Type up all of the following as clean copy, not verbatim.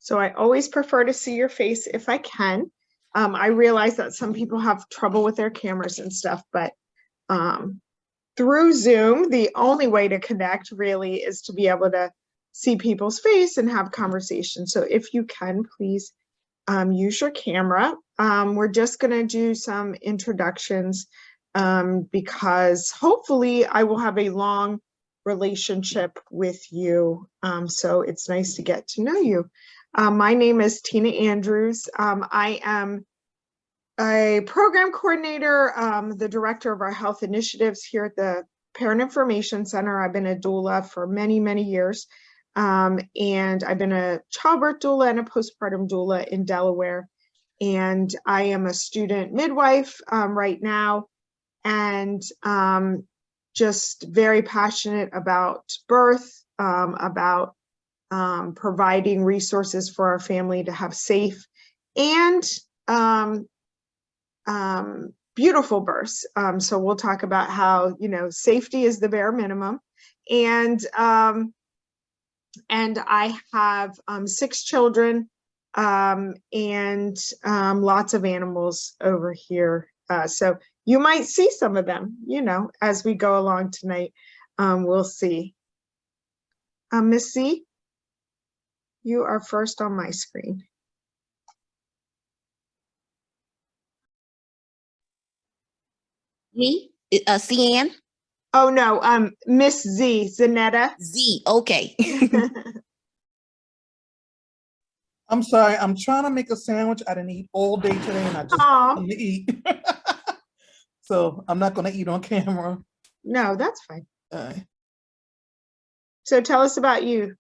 So I always prefer to see your face if I can. I realize that some people have trouble with their cameras and stuff, but through Zoom, the only way to connect really is to be able to see people's face and have conversations. So if you can, please use your camera. We're just going to do some introductions because hopefully I will have a long relationship with you. So it's nice to get to know you. My name is Tina Andrews. I am a program coordinator, the director of our health initiatives here at the Parent Information Center. I've been a doula for many, many years. And I've been a childbirth doula and a postpartum doula in Delaware. And I am a student midwife right now, and just very passionate about birth, about providing resources for our family to have safe and beautiful births. So we'll talk about how, safety is the bare minimum. And I have 6 children and lots of animals over here. So you might see some of them, as we go along tonight. We'll see. Miss C, you are first on my screen. Me? Cian? Oh, no, Miss Z, Zanetta. Z, okay. I'm sorry, I'm trying to make a sandwich. I didn't eat all day today and I just want to eat. So I'm not going to eat on camera. No, that's fine. So tell us about you.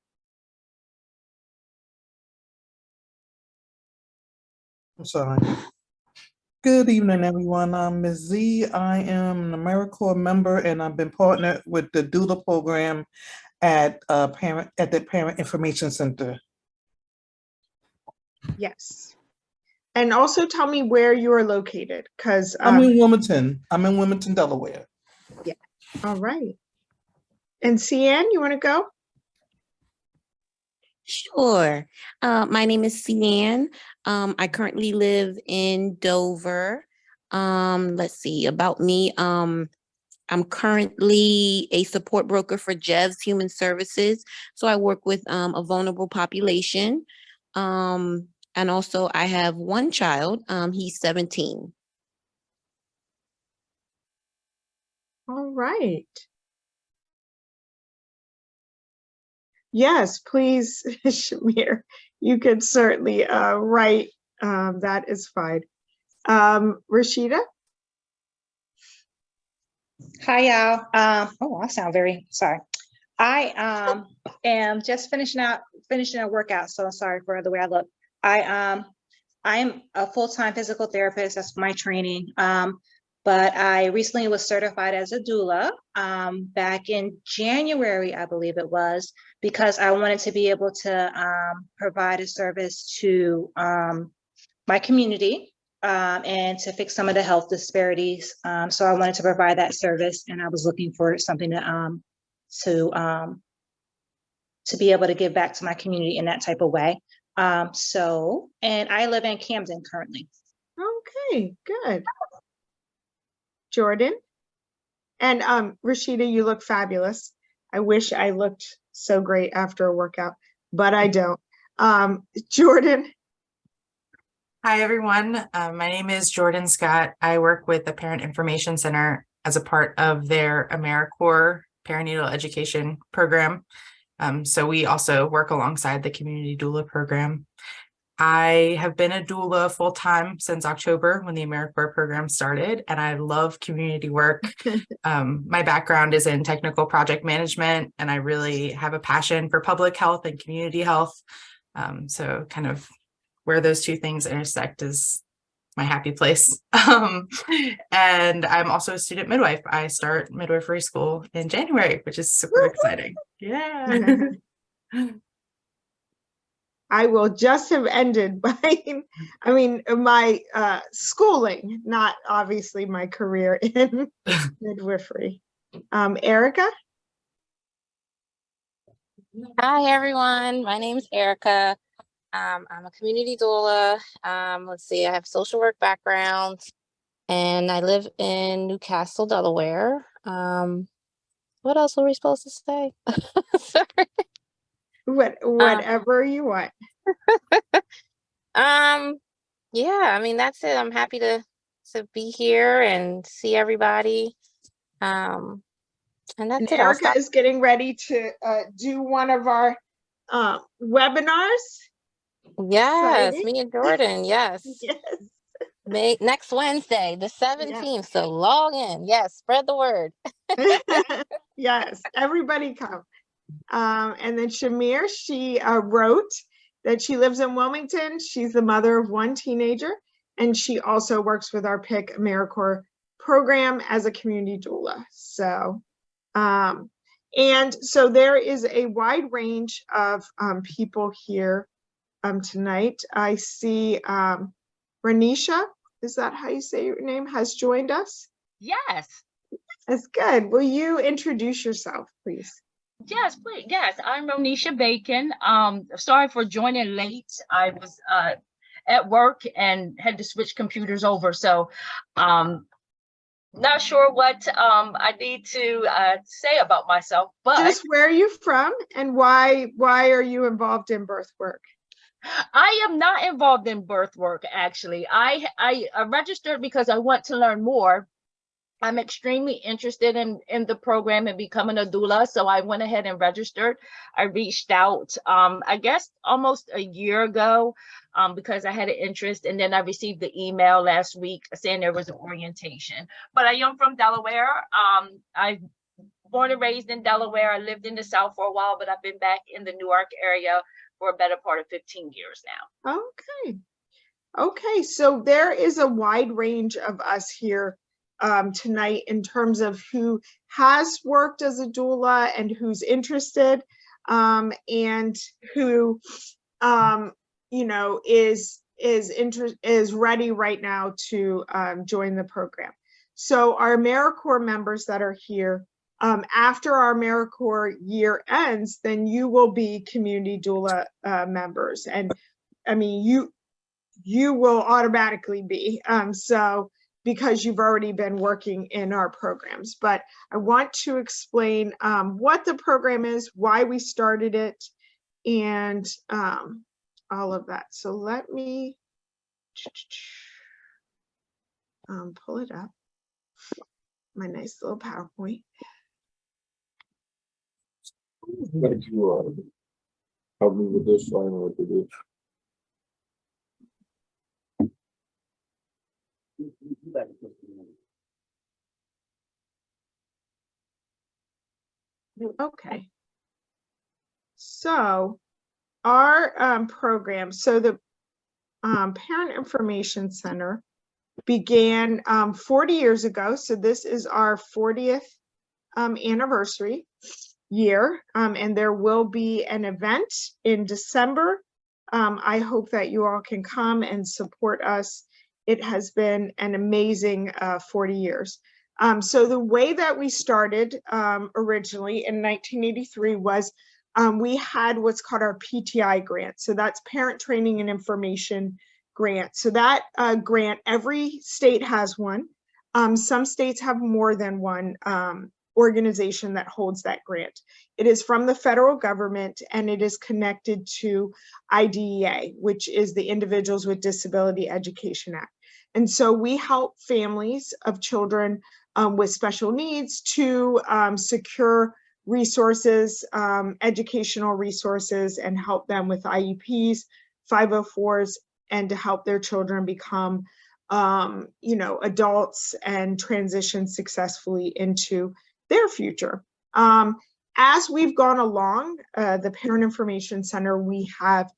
I'm sorry. Good evening, everyone. I'm Ms. Z. I am an AmeriCorps member, and I've been partnered with the doula program at the Parent Information Center. Yes. And also tell me where you are located, because I'm in Wilmington. I'm in Wilmington, Delaware. Yeah. All right. And Cian, you want to go? Sure. My name is Cian. I currently live in Dover. Let's see about me. I'm currently a support broker for JEVS Human Services. So I work with a vulnerable population. And also I have one child. He's 17. All right. Yes, please, Shamir, you could certainly write. That is fine. Rashida? Hi, y'all. I sound very sorry. I am just finishing a workout, so I'm sorry for the way I look. I am a full-time physical therapist. That's my training. But I recently was certified as a doula back in January, I believe it was, because I wanted to be able to provide a service to my community and to fix some of the health disparities. So I wanted to provide that service, and I was looking for something to be able to give back to my community in that type of way. And I live in Camden currently. Okay, good. Jordan? And Rashida, you look fabulous. I wish I looked so great after a workout, but I don't. Jordan? Hi, everyone. My name is Jordan Scott. I work with the Parent Information Center as a part of their AmeriCorps perinatal education program. So we also work alongside the Community Doula program. I have been a doula full-time since October when the AmeriCorps program started, and I love community work. My background is in technical project management, and I really have a passion for public health and community health. So kind of where those two things intersect is my happy place. And I'm also a student midwife. I start midwifery school in January, which is super exciting. Yeah. I will just have ended my schooling, not obviously my career in midwifery. Erica? Hi, everyone. My name is Erica. I'm a community doula. Let's see, I have social work background and I live in Newcastle, Delaware. What else were we supposed to say? Sorry. Whatever you want. Yeah, I mean, that's it. I'm happy to be here and see everybody. And And that's it. I'll Erica stop. is getting ready to do one of our webinars. Yes, Exciting. me and Jordan. Yes. Yes. Next Wednesday, the 17th. So log in. Yes, spread the word. Yes, everybody come. And then Shamir, she wrote that she lives in Wilmington. She's the mother of one teenager, and she also works with our PIC AmeriCorps program as a community doula. So, and so there is a wide range of people here tonight. I see Ranisha, is that how you say your name, has joined us? Yes, That's good. Will you introduce yourself, please? yes, please. Yes, I'm Ronisha Bacon. Sorry for joining late. I was at work and had to switch computers over. So not sure what I need to say about myself, but Just where are you from and why are you involved in birth work? I am not involved in birth work, actually. I registered because I want to learn more. I'm extremely interested in the program and becoming a doula. So I went ahead and registered. I reached out, I guess almost a year ago, because I had an interest. And then I received the email last week saying there was an orientation. But I am from Delaware. I born and raised in Delaware. I lived in the South for a while, but I've been back in the Newark area for a better part of 15 years now. Okay. Okay, so there is a wide range of us here tonight in terms of who has worked as a doula and who's interested, and who you know is ready right now to join the program. So our AmeriCorps members that are here, after our AmeriCorps year ends, then you will be community doula members, and I mean you will automatically be so because you've already been working in our programs. But I want to explain what the program is, why we started it, and all of that. So let me pull it up, my nice little PowerPoint. Thank you. Help me with this, so I know what to do. Okay. So our program, so the Parent Information Center began 40 years ago. So this is our 40th anniversary year, and there will be an event in December. I hope that you all can come and support us. It has been an amazing 40 years. So the way that we started originally in 1983 was we had what's called our PTI grant. So that's Parent Training and Information Grant. So that grant, every state has one. Some states have more than one organization that holds that grant. It is from the federal government and it is connected to IDEA, which is the Individuals with Disability Education Act. And so we help families of children with special needs to secure resources, educational resources, and help them with IEPs, 504s, and to help their children become you know, adults and transition successfully into their future. As we've gone along, the Parent Information Center, we have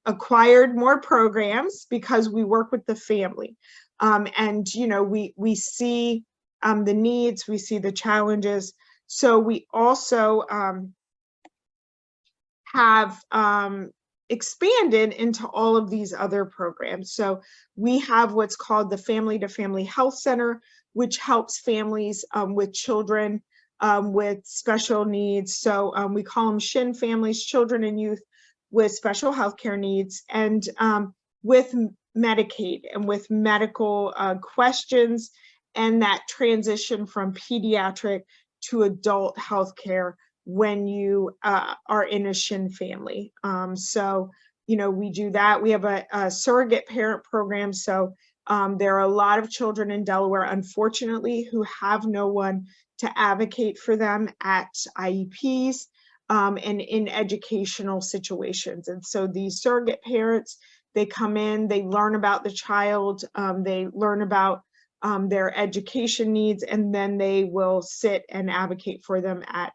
acquired more programs because we work with the family. And, you know, we see the needs, we see the challenges. So we also have expanded into all of these other programs. So we have what's called the Family to Family Health Center, which helps families with children with special needs. So we call them SHIN families, children and youth with special healthcare needs and with Medicaid and with medical questions and that transition from pediatric to adult healthcare when you are in a SHIN family. So, you know, we do that. We have a surrogate parent program. So there are a lot of children in Delaware, unfortunately, who have no one to advocate for them at IEPs and in educational situations. And so these surrogate parents, they come in, they learn about the child, they learn about their education needs, and then they will sit and advocate for them at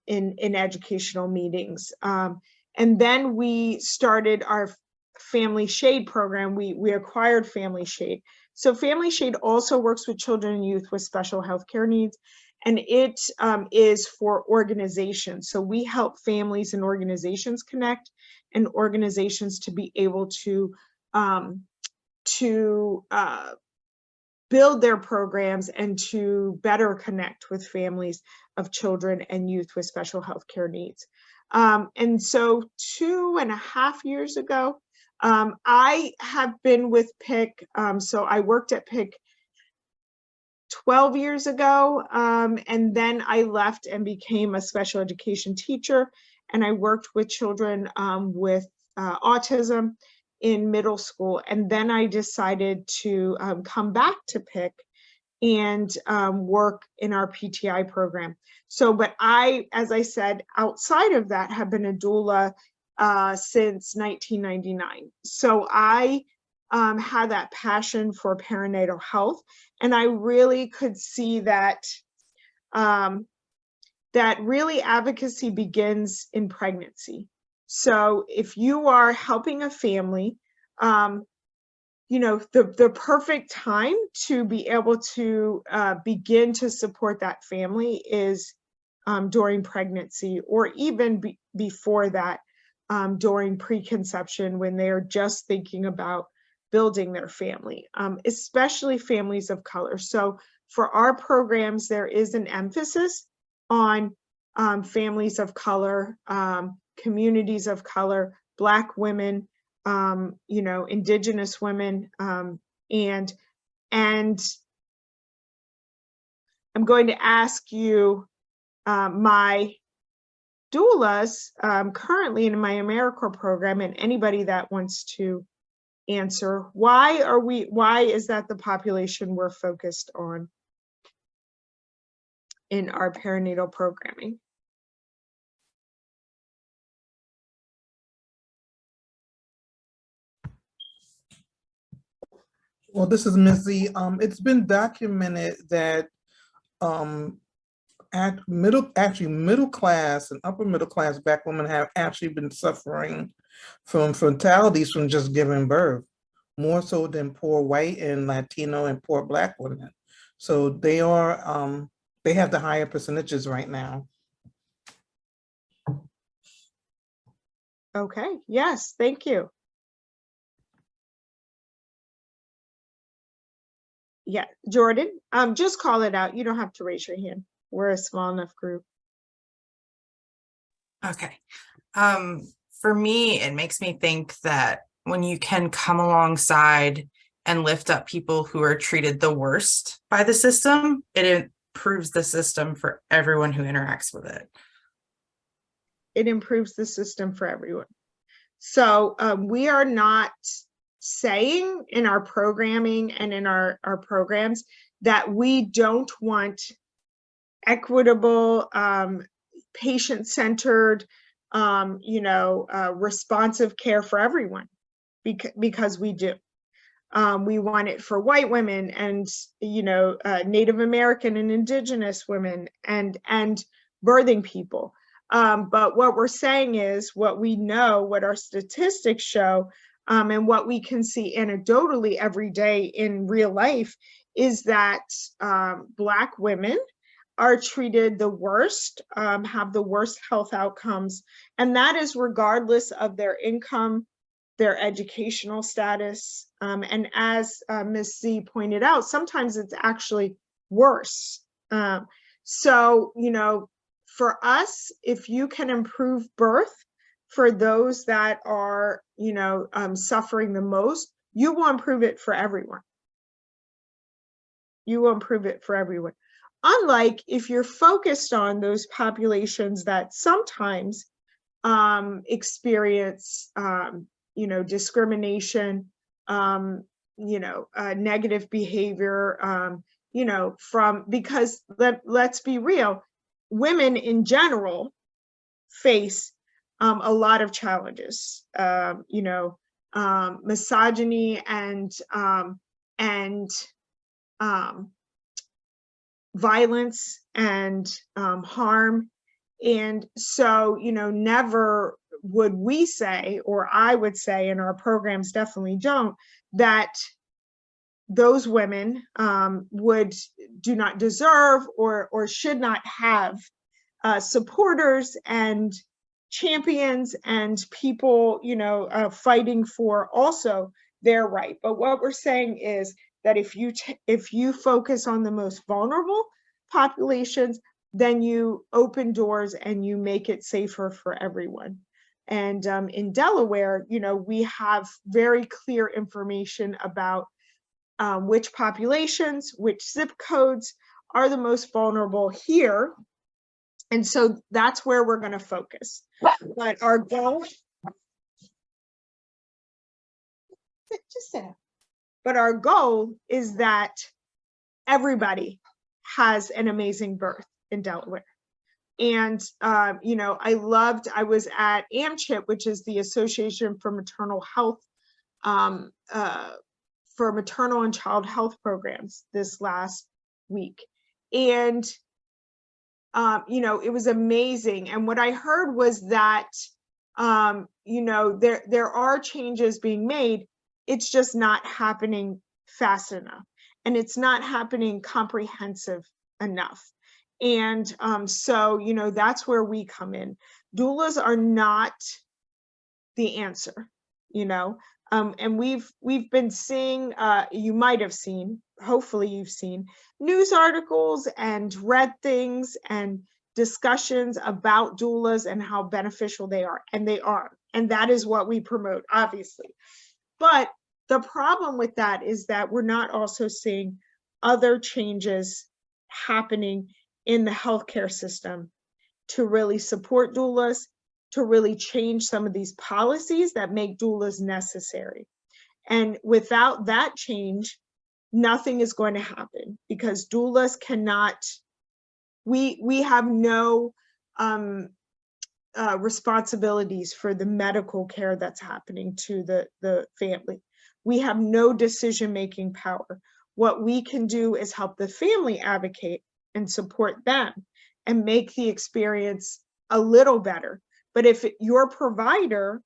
in educational meetings. And then we started our Family Shade program. We acquired Family Shade. So Family Shade also works with children and youth with special healthcare needs, and it is for organizations. So we help families and organizations connect, and organizations to be able to build their programs and to better connect with families of children and youth with special healthcare needs. And so 2.5 years ago, I have been with PIC. So I worked at PIC 12 years ago, and then I left and became a special education teacher, and I worked with children with autism in middle school. And then I decided to come back to PIC and work in our PTI program. So, but I, as I said, outside of that, have been a doula since 1999. So I had that passion for perinatal health, and I really could see that that really advocacy begins in pregnancy. So if you are helping a family, you know, the perfect time to be able to begin to support that family is during pregnancy, or even before that, during preconception, when they're just thinking about building their family, especially families of color. So for our programs, there is an emphasis on families of color, communities of color, Black women, you know, Indigenous women, and I'm going to ask you, my doulas currently in my AmeriCorps program, and anybody that wants to answer, why is that the population we're focused on in our perinatal programming? Well, this is Ms. Z. It's been documented that middle class and upper middle class Black women have actually been suffering from fatalities from just giving birth, more so than poor white and Latino and poor Black women. So they are, they have the higher percentages right now. Okay, yes, thank you. Yeah, Jordan, just call it out. You don't have to raise your hand. We're a small enough group. Okay. For me, it makes me think that when you can come alongside and lift up people who are treated the worst by the system, it improves the system for everyone who interacts with it. It improves the system for everyone. So we are not saying in our programming and in our programs that we don't want equitable, patient-centered, you know, responsive care for everyone, because we do. We want it for white women and, you know, Native American and Indigenous women and birthing people. But what we're saying is, what we know, what our statistics show, and what we can see anecdotally every day in real life, is that Black women are treated the worst, have the worst health outcomes, and that is regardless of their income, their educational status, and as Ms. Z pointed out, sometimes it's actually worse. So, you know, for us, if you can improve birth, for those that are, you know, suffering the most, you will improve it for everyone. You will improve it for everyone. Unlike if you're focused on those populations that sometimes experience, you know, discrimination, you know, negative behavior, you know, because let's be real, women in general face a lot of challenges, you know, misogyny and violence and harm. And so, you know, never would we say, or I would say, and our programs definitely don't, that those women do not deserve or should not have supporters and champions and people, you know, fighting for also their right. But what we're saying is that if you focus on the most vulnerable populations, then you open doors and you make it safer for everyone. And in Delaware, you know, we have very clear information about which populations, which zip codes are the most vulnerable here. And so that's where we're going to focus. But our goal, just sit down. But our goal is that everybody has an amazing birth in Delaware. And, you know, I was at AMCHIP, which is the Association for Maternal Health, for maternal and child health programs this last week. And, you know, it was amazing. And what I heard was that, you know, there are changes being made. It's just not happening fast enough. And it's not happening comprehensive enough. And so, you know, that's where we come in. Doulas are not the answer, you know. And we've been seeing, you might have seen, hopefully you've seen news articles and read things and discussions about doulas and how beneficial they are, and they are. And that is what we promote, obviously. But the problem with that is that we're not also seeing other changes happening in the healthcare system to really support doulas, to really change some of these policies that make doulas necessary. And without that change, nothing is going to happen, because doulas cannot, we have no responsibilities for the medical care that's happening to the family. We have no decision-making power. What we can do is help the family advocate and support them and make the experience a little better. But if your provider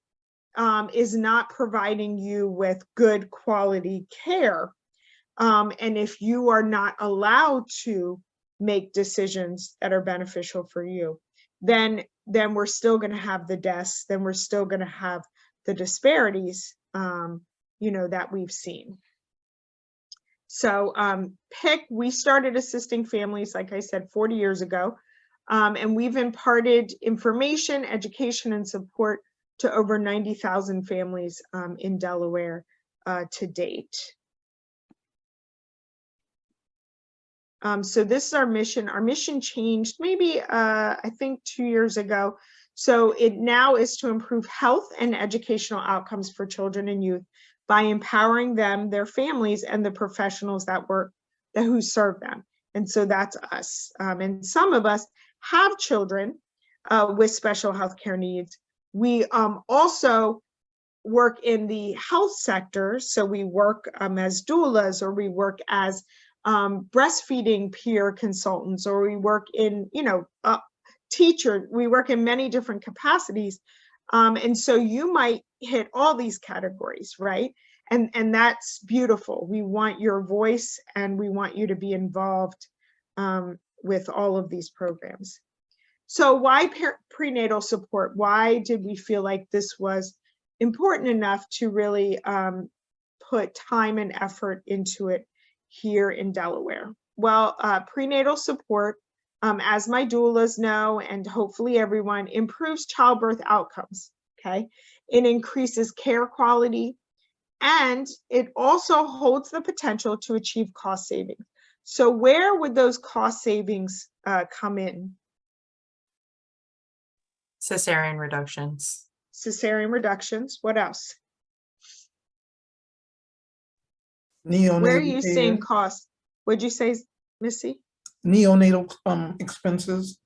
is not providing you with good quality care, and if you are not allowed to make decisions that are beneficial for you, then we're still going to have the deaths, then we're still going to have the disparities, you know, that we've seen. So PIC, we started assisting families, like I said, 40 years ago. And we've imparted information, education, and support to over 90,000 families in Delaware to date. So this is our mission. Our mission changed maybe, I think 2 years ago. So it now is to improve health and educational outcomes for children and youth by empowering them, their families, and the professionals who serve them. And so that's us. And some of us have children with special healthcare needs. We also work in the health sector. So we work as doulas, or we work as breastfeeding peer consultants, or we work in, you know, teacher. We work in many different capacities. And so you might hit all these categories, right? And that's beautiful. We want your voice and we want you to be involved with all of these programs. So why prenatal support? Why did we feel like this was important enough to really put time and effort into it here in Delaware? Well, prenatal support, as my doulas know, and hopefully everyone, improves childbirth outcomes, okay? It increases care quality, and it also holds the potential to achieve cost savings. So where would those cost savings come in? Cesarean reductions. Cesarean reductions, what else? Neonatal Where are you care, seeing costs? What'd you say, Missy? neonatal expenses.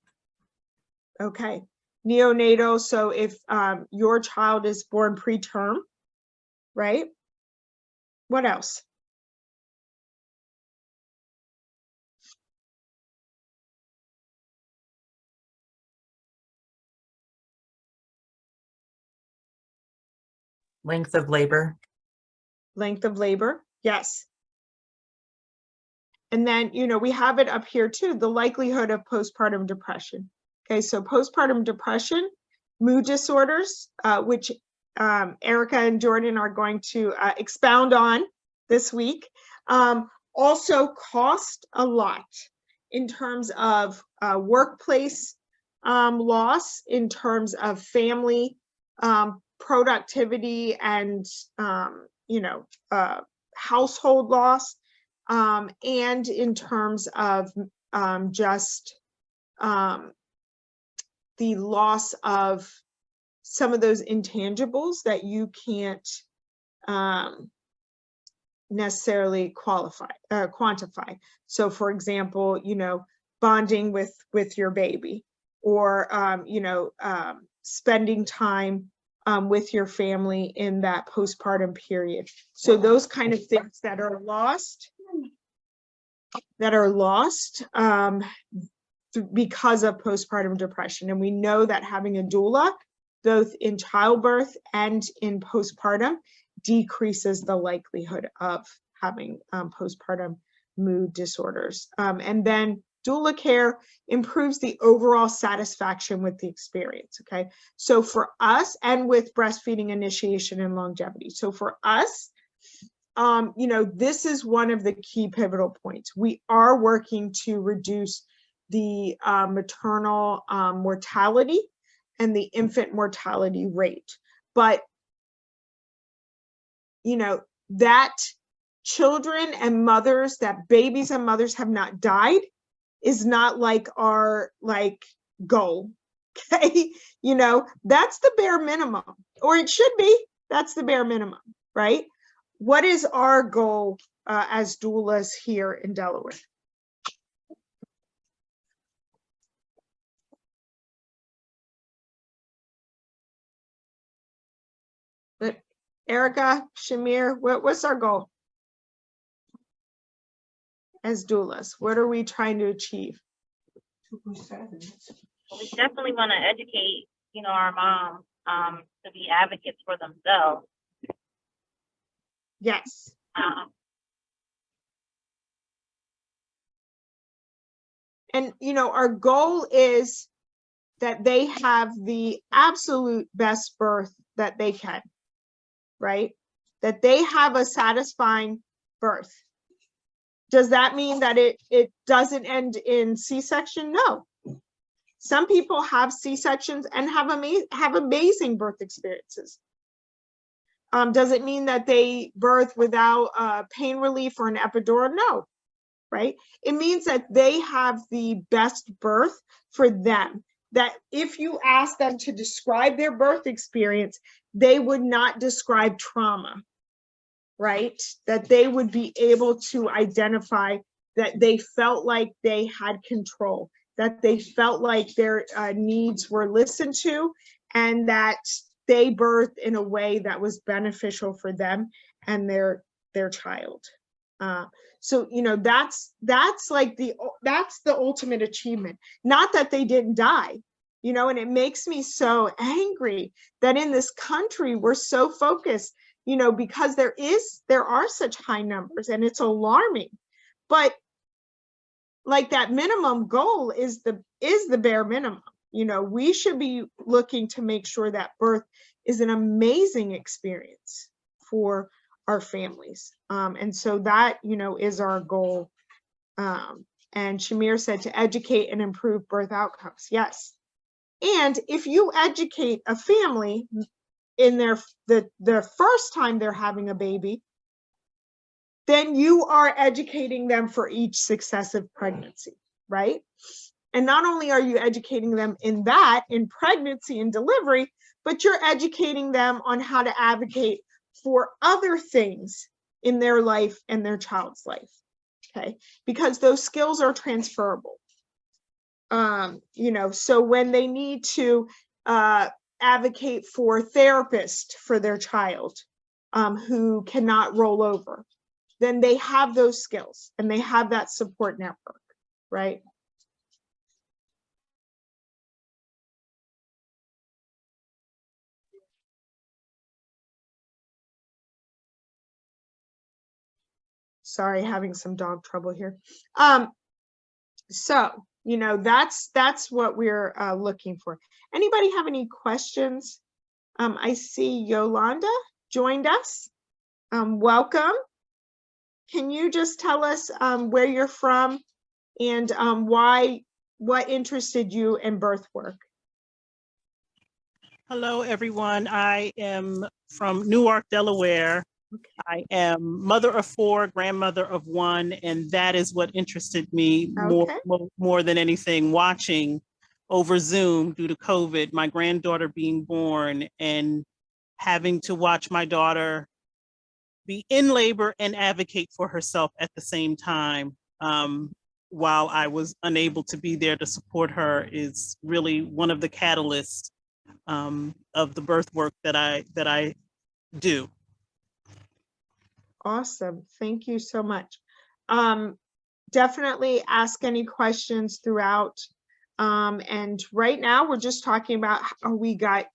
Okay, neonatal, so if your child is born preterm, right? What else? Length of labor. Length of labor, yes. And then, you know, we have it up here too, the likelihood of postpartum depression. Okay, so postpartum depression, mood disorders, which Erica and Jordan are going to expound on this week, also cost a lot in terms of workplace loss, in terms of family productivity and, you know, household loss. And in terms of just the loss of some of those intangibles that you can't necessarily quantify. So for example, you know, bonding with your baby, or you know, spending time with your family in that postpartum period. So those kind of things that are lost because of postpartum depression. And we know that having a doula, both in childbirth and in postpartum, decreases the likelihood of having postpartum mood disorders. And then doula care improves the overall satisfaction with the experience, okay? So for us, and with breastfeeding initiation and longevity. So for us, you know, this is one of the key pivotal points. We are working to reduce the maternal mortality and the infant mortality rate. But, you know, that children and mothers, that babies and mothers have not died is not like our goal, okay? You know, that's the bare minimum, or it should be, that's the bare minimum, right? What is our goal as doulas here in Delaware? But Erica, Shamir, what's our goal as doulas? What are we trying to achieve? We definitely want to educate, you know, our moms to be advocates for themselves. Yes. And, you know, our goal is that they have the absolute best birth that they can, right? That they have a satisfying birth. Does that mean that it doesn't end in C-section? No. Some people have C-sections and have amazing birth experiences. Does it mean that they birth without pain relief or an epidural? No, right? It means that they have the best birth for them. That if you ask them to describe their birth experience, they would not describe trauma, right? That they would be able to identify that they felt like they had control, that they felt like their needs were listened to, and that they birthed in a way that was beneficial for them and their child. So, you know, that's the ultimate achievement. Not that they didn't die, you know, and it makes me so angry that in this country, we're so focused, you know, because there are such high numbers, and it's alarming. But like, that minimum goal is the bare minimum. You know, we should be looking to make sure that birth is an amazing experience for our families. And so that, you know, is our goal. And Shamir said to educate and improve birth outcomes. Yes. And if you educate a family, in the first time they're having a baby, then you are educating them for each successive pregnancy, right? And not only are you educating them in pregnancy and delivery, but you're educating them on how to advocate for other things in their life and their child's life, okay? Because those skills are transferable. You know, so when they need to advocate for a therapist for their child who cannot roll over, then they have those skills and they have that support network, right? Sorry, having some dog trouble here. So, you know, that's what we're looking for. Anybody have any questions? I see Yolanda joined us. Welcome. Can you just tell us where you're from and what interested you in birth work? Hello, everyone. I am from Newark, Delaware. I am mother of 4, grandmother of 1, and that is what interested me more than anything, watching over Zoom due to COVID, my granddaughter being born and having to watch my daughter be in labor and advocate for herself at the same time. While I was unable to be there to support her is really one of the catalysts of the birth work that I do. Awesome. Thank you so much. Definitely ask any questions throughout. And right now we're just talking about how we got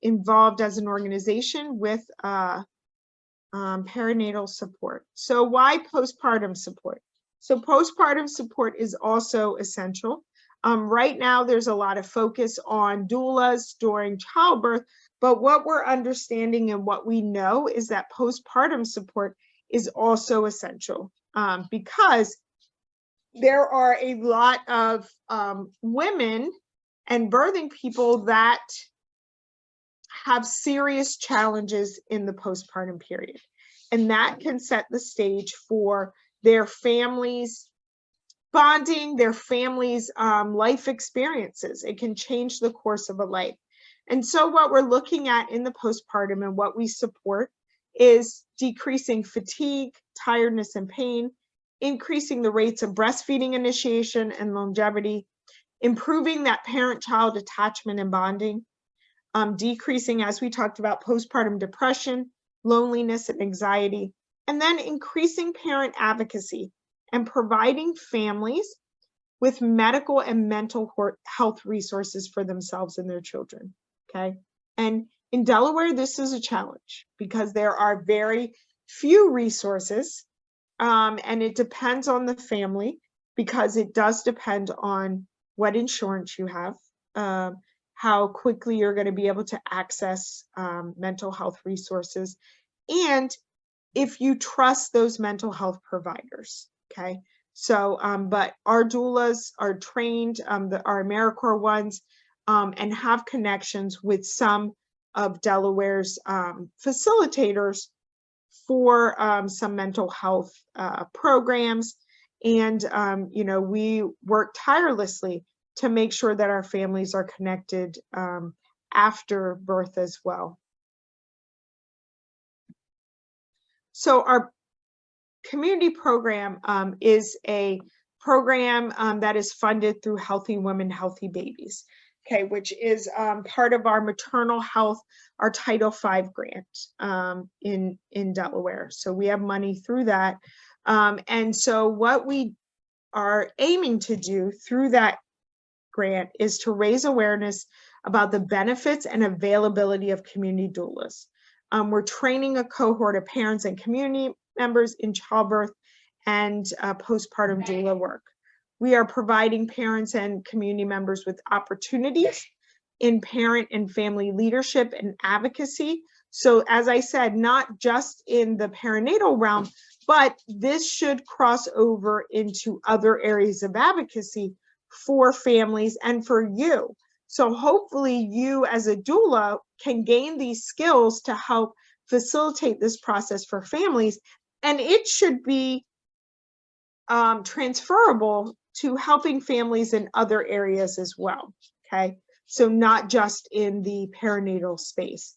involved as an organization with perinatal support. So why postpartum support? So postpartum support is also essential. Right now there's a lot of focus on doulas during childbirth, but what we're understanding and what we know is that postpartum support is also essential because there are a lot of women and birthing people that have serious challenges in the postpartum period. And that can set the stage for their families' bonding, their families' life experiences. It can change the course of a life. And so what we're looking at in the postpartum and what we support is decreasing fatigue, tiredness, and pain, increasing the rates of breastfeeding initiation and longevity, improving that parent-child attachment and bonding, decreasing, as we talked about, postpartum depression, loneliness, and anxiety, and then increasing parent advocacy and providing families with medical and mental health resources for themselves and their children, okay? And in Delaware, this is a challenge because there are very few resources and it depends on the family because it does depend on what insurance you have, how quickly you're going to be able to access mental health resources, and if you trust those mental health providers, okay? So, but our doulas are trained, our AmeriCorps ones, and have connections with some of Delaware's facilitators for some mental health programs. And, you know, we work tirelessly to make sure that our families are connected after birth as well. So our community program is a program that is funded through Healthy Women, Healthy Babies, okay, which is part of our maternal health, our Title V grant in Delaware. So we have money through that. And so what we are aiming to do through that grant is to raise awareness about the benefits and availability of community doulas. We're training a cohort of parents and community members in childbirth and postpartum doula work. We are providing parents and community members with opportunities in parent and family leadership and advocacy. So as I said, not just in the perinatal realm, but this should cross over into other areas of advocacy for families and for you. So hopefully you as a doula can gain these skills to help facilitate this process for families. And it should be transferable to helping families in other areas as well, okay? So not just in the perinatal space.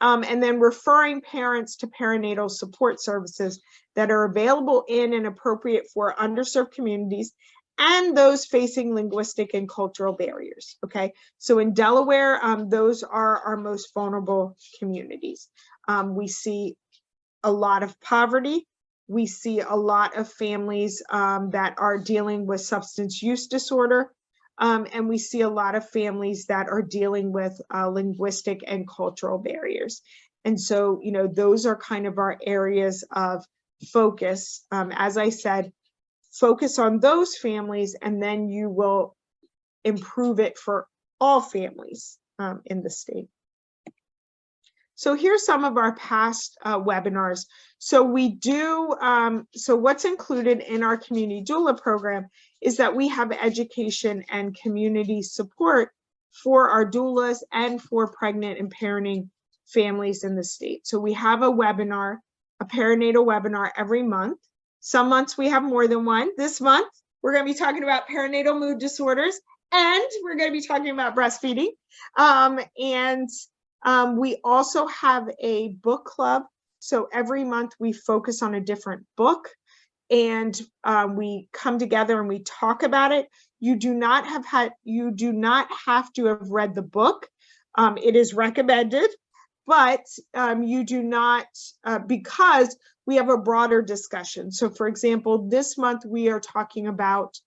And then referring parents to perinatal support services that are available in and appropriate for underserved communities and those facing linguistic and cultural barriers, okay? So in Delaware, those are our most vulnerable communities. We see a lot of poverty. We see a lot of families that are dealing with substance use disorder. And we see a lot of families that are dealing with linguistic and cultural barriers. And so, you know, those are kind of our areas of focus. As I said, focus on those families, and then you will improve it for all families in the state. So here's some of our past webinars. So we do, so what's included in our community doula program is that we have education and community support for our doulas and for pregnant and parenting families in the state. So we have a webinar, a perinatal webinar every month. Some months we have more than one. This month, we're going to be talking about perinatal mood disorders, and we're going to be talking about breastfeeding. We also have a book club. So every month we focus on a different book, and we come together and we talk about it. You do not have to have read the book. It is recommended, but you do not, because we have a broader discussion. So for example, this month we are talking about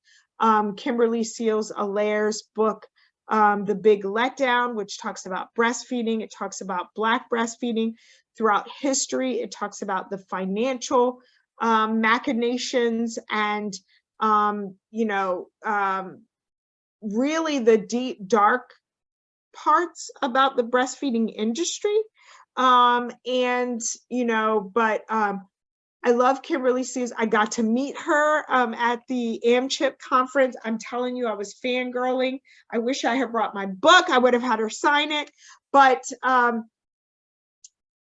Kimberly Seals-Allaire's book, The Big Letdown, which talks about breastfeeding. It talks about Black breastfeeding throughout history. It talks about the financial machinations and, really the deep, dark parts about the breastfeeding industry. I love Kimberly Seals. I got to meet her at the AmChip conference. I'm telling you, I was fangirling. I wish I had brought my book. I would have had her sign it. But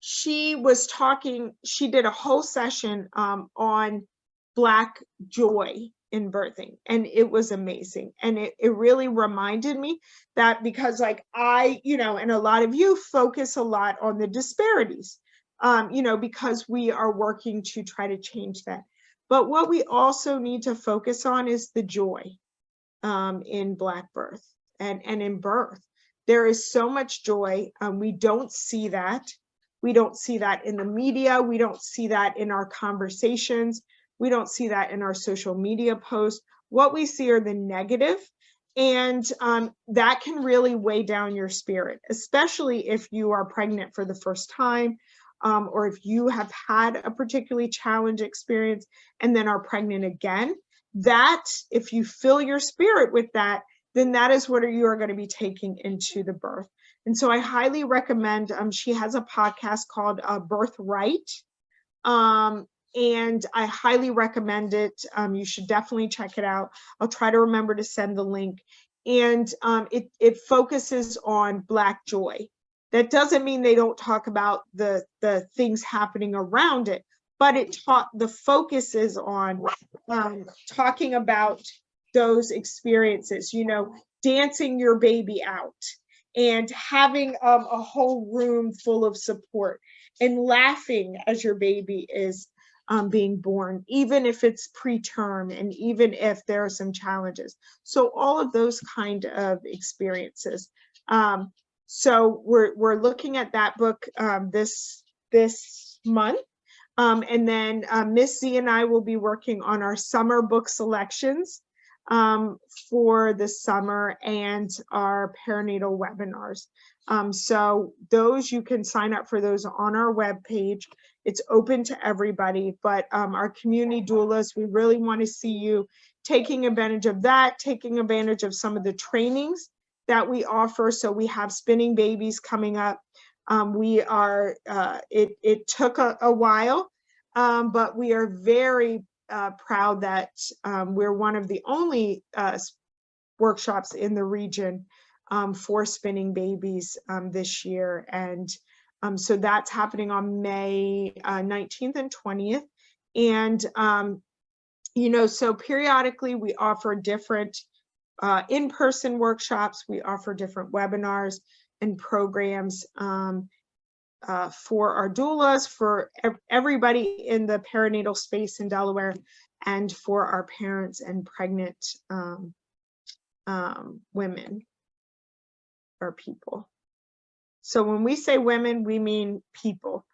she was talking, she did a whole session on Black joy in birthing, and it was amazing. And it really reminded me that, because like I, and a lot of you focus a lot on the disparities, because we are working to try to change that. But what we also need to focus on is the joy in Black birth and in birth. There is so much joy. We don't see that. We don't see that in the media. We don't see that in our conversations. We don't see that in our social media posts. What we see are the negative, and that can really weigh down your spirit, especially if you are pregnant for the first time, or if you have had a particularly challenging experience and then are pregnant again. That, if you fill your spirit with that, then that is what you are going to be taking into the birth. And so I highly recommend, she has a podcast called Birthright, and I highly recommend it. You should definitely check it out. I'll try to remember to send the link. And it focuses on Black joy. That doesn't mean they don't talk about the things happening around it, but the focus is on talking about those experiences, dancing your baby out and having a whole room full of support and laughing as your baby is being born, even if it's preterm and even if there are some challenges. So all of those kind of experiences. So we're looking at that book this month. And then Miss Z and I will be working on our summer book selections for the summer and our perinatal webinars. So those, you can sign up for those on our webpage. It's open to everybody, but our community doulas, we really want to see you taking advantage of that, taking advantage of some of the trainings that we offer. So we have spinning babies coming up. It took a while, but we are very proud that we're one of the only workshops in the region for spinning babies this year. And so that's happening on May 19th and 20th. And, you know, so periodically we offer different in-person workshops, we offer different webinars and programs for our doulas, for everybody in the perinatal space in Delaware, and for our parents and pregnant women or people. So when we say women, we mean people.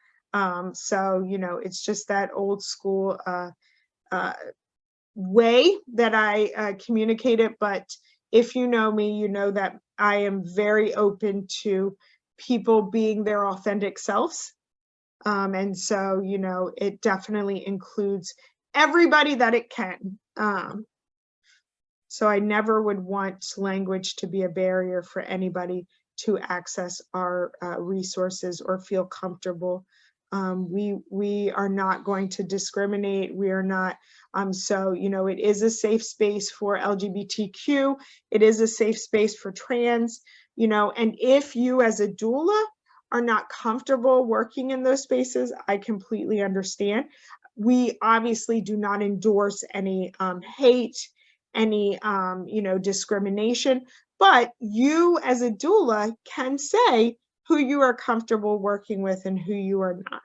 So, you know, it's just that old school way that I communicate it. But if you know me, you know that I am very open to people being their authentic selves. And so, you know, it definitely includes everybody that it can. So I never would want language to be a barrier for anybody to access our resources or feel comfortable. We are not going to discriminate. We are not. So, you know, it is a safe space for LGBTQ. It is a safe space for trans, you know, and if you as a doula are not comfortable working in those spaces, I completely understand. We obviously do not endorse any hate, any, you know, discrimination, but you as a doula can say who you are comfortable working with and who you are not.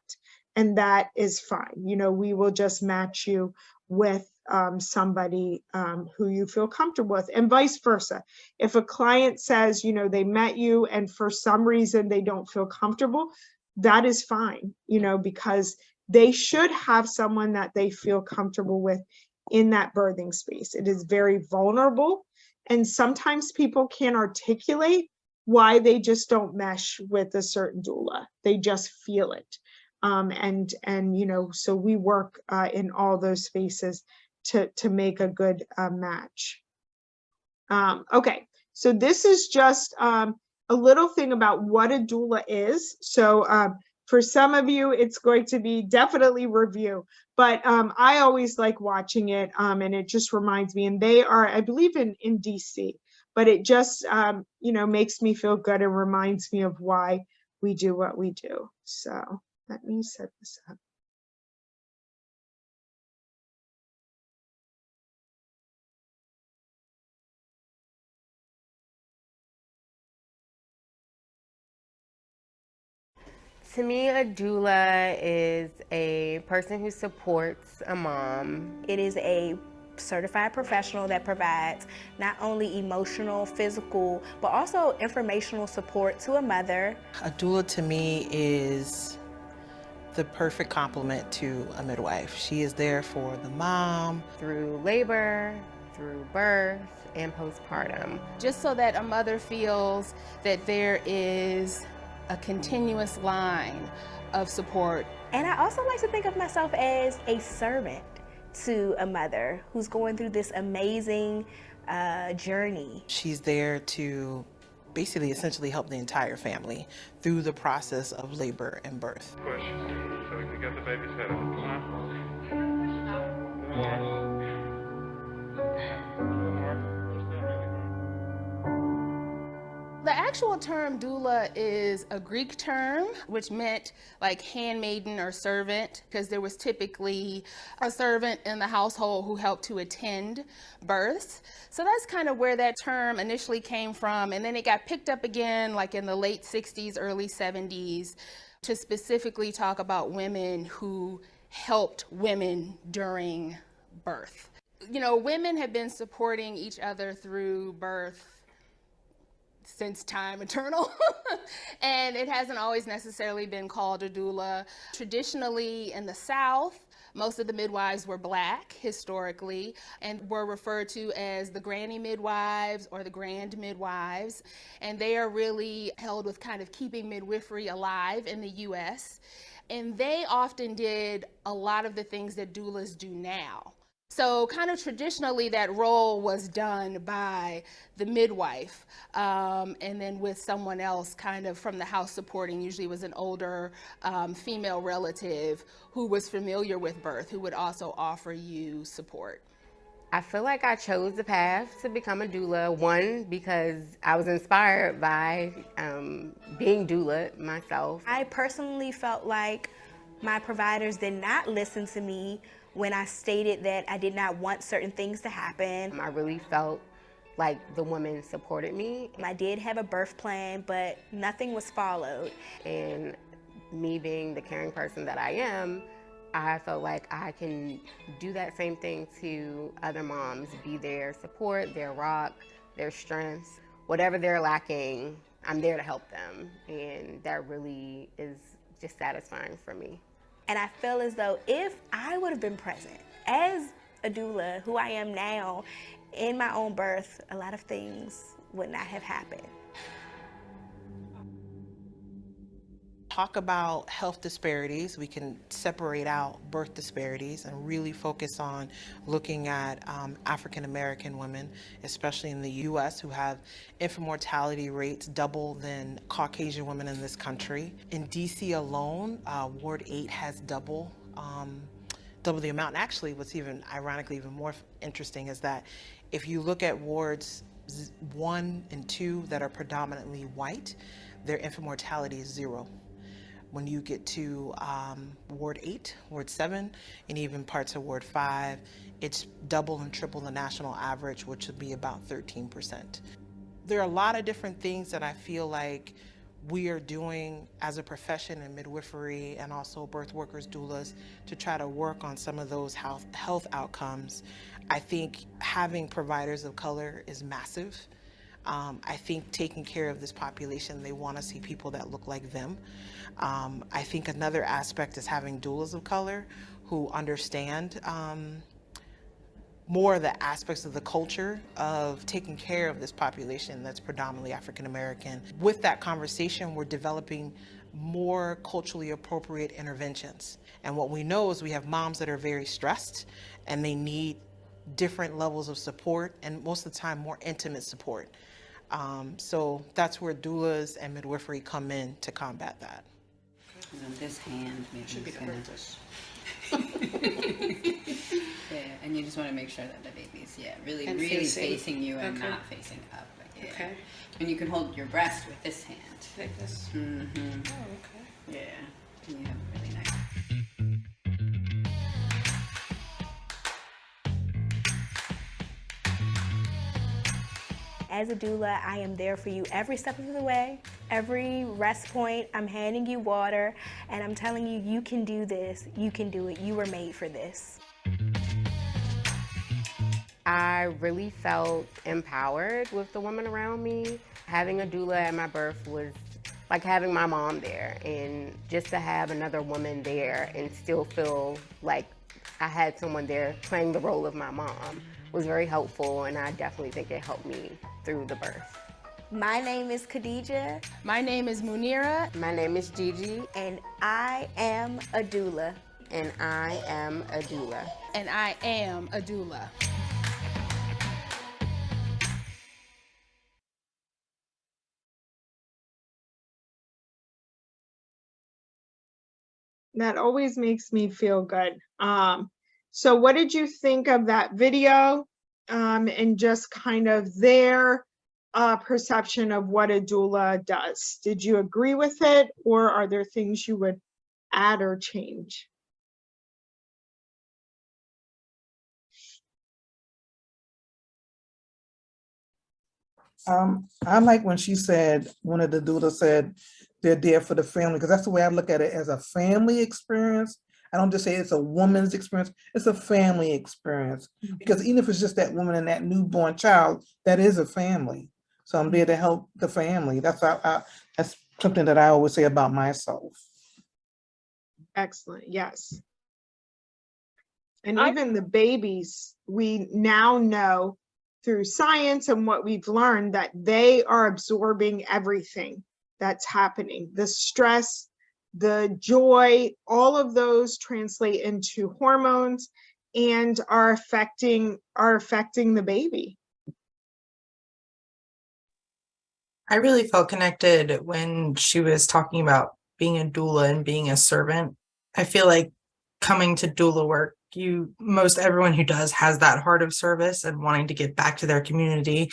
And that is fine. You know, we will just match you with somebody who you feel comfortable with, and vice versa. If a client says, you know, they met you and for some reason they don't feel comfortable, that is fine, you know, because they should have someone that they feel comfortable with in that birthing space. It is very vulnerable. And sometimes people can't articulate why they just don't mesh with a certain doula. They just feel it. And you know, so we work in all those spaces to make a good match. Okay, so this is just a little thing about what a doula is. So for some of you, it's going to be definitely review, but I always like watching it, and it just reminds me, and they are, I believe, in DC, but it just, you know, makes me feel good and reminds me of why we do what we do. So let me set this up. To me, a doula is a person who supports a mom. It is a certified professional that provides not only emotional, physical, but also informational support to a mother. A doula to me is the perfect complement to a midwife. She is there for the mom. Through labor, through birth, and postpartum. Just so that a mother feels that there is a continuous line of support. And I also like to think of myself as a servant to a mother who's going through this amazing journey. She's there to basically essentially help the entire family through the process of labor and birth. Question, so we can get the baby's head up. The actual term doula is a Greek term, which meant like handmaiden or servant, because there was typically a servant in the household who helped to attend births. So that's kind of where that term initially came from. And then it got picked up again, like in the late 60s, early 70s, to specifically talk about women who helped women during birth. You know, women have been supporting each other through birth since time eternal. And it hasn't always necessarily been called a doula. Traditionally in the South, most of the midwives were Black historically and were referred to as the granny midwives or the grand midwives. And they are really held with kind of keeping midwifery alive in the US. And they often did a lot of the things that doulas do now. So kind of traditionally that role was done by the midwife, and then with someone else kind of from the house supporting. Usually was an older female relative who was familiar with birth, who would also offer you support. I feel like I chose the path to become a doula, one, because I was inspired by being doula myself. I personally felt like my providers did not listen to me when I stated that I did not want certain things to happen. I really felt like the women supported me. I did have a birth plan, but nothing was followed. And me being the caring person that I am, I felt like I can do that same thing to other moms, be their support, their rock, their strength. Whatever they're lacking, I'm there to help them. And that really is just satisfying for me. And I feel as though if I would have been present as a doula, who I am now, in my own birth, a lot of things would not have happened. Talk about health disparities. We can separate out birth disparities and really focus on looking at African American women, especially in the U.S., who have infant mortality rates double than Caucasian women in this country. In D.C. alone, Ward 8 has double the amount. And actually, what's even ironically even more interesting is that if you look at wards 1 and 2 that are predominantly white, their infant mortality is 0. When you get to Ward 8, Ward 7, and even parts of Ward 5, it's double and triple the national average, which would be about 13%. There are a lot of different things that I feel like we are doing as a profession in midwifery and also birth workers, doulas, to try to work on some of those health outcomes. I think having providers of color is massive. I think taking care of this population, they want to see people that look like them. I think another aspect is having doulas of color who understand more of the aspects of the culture of taking care of this population that's predominantly African American. With that conversation, we're developing more culturally appropriate interventions. And what we know is we have moms that are very stressed and they need different levels of support, and most of the time more intimate support. So that's where doulas and midwifery come in to combat that. And then this hand maybe should be like this. Yeah, and you just want to make sure that the baby's really facing you and not facing up. Yeah. Okay. And you can hold your breast with this hand. Like this. Mm-hmm. Oh, okay. Yeah. And you have a really nice. As a doula, I am there for you every step of the way. Every rest point, I'm handing you water, and I'm telling you, you can do this, you can do it, you were made for this. I really felt empowered with the women around me. Having a doula at my birth was like having my mom there, and just to have another woman there and still feel like I had someone there playing the role of my mom was very helpful, and I definitely think it helped me through the birth. My name is Khadija. My name is Munira. My name is Gigi. And I am a doula. And I am a doula. And I am a doula. That always makes me feel good. So what did you think of that video and just kind of their perception of what a doula does? Did you agree with it, or are there things you would add or change? I like when she said, one of the doulas said, they're there for the family, because that's the way I look at it, as a family experience. I don't just say it's a woman's experience, it's a family experience. Because even if it's just that woman and that newborn child, that is a family. So I'm there to help the family. That's something that I always say about myself. Excellent, yes. And even the babies, we now know through science and what we've learned that they are absorbing everything that's happening. The stress, the joy, all of those translate into hormones and are affecting the baby. I really felt connected when she was talking about being a doula and being a servant. I feel like coming to doula work most everyone who does has that heart of service and wanting to give back to their community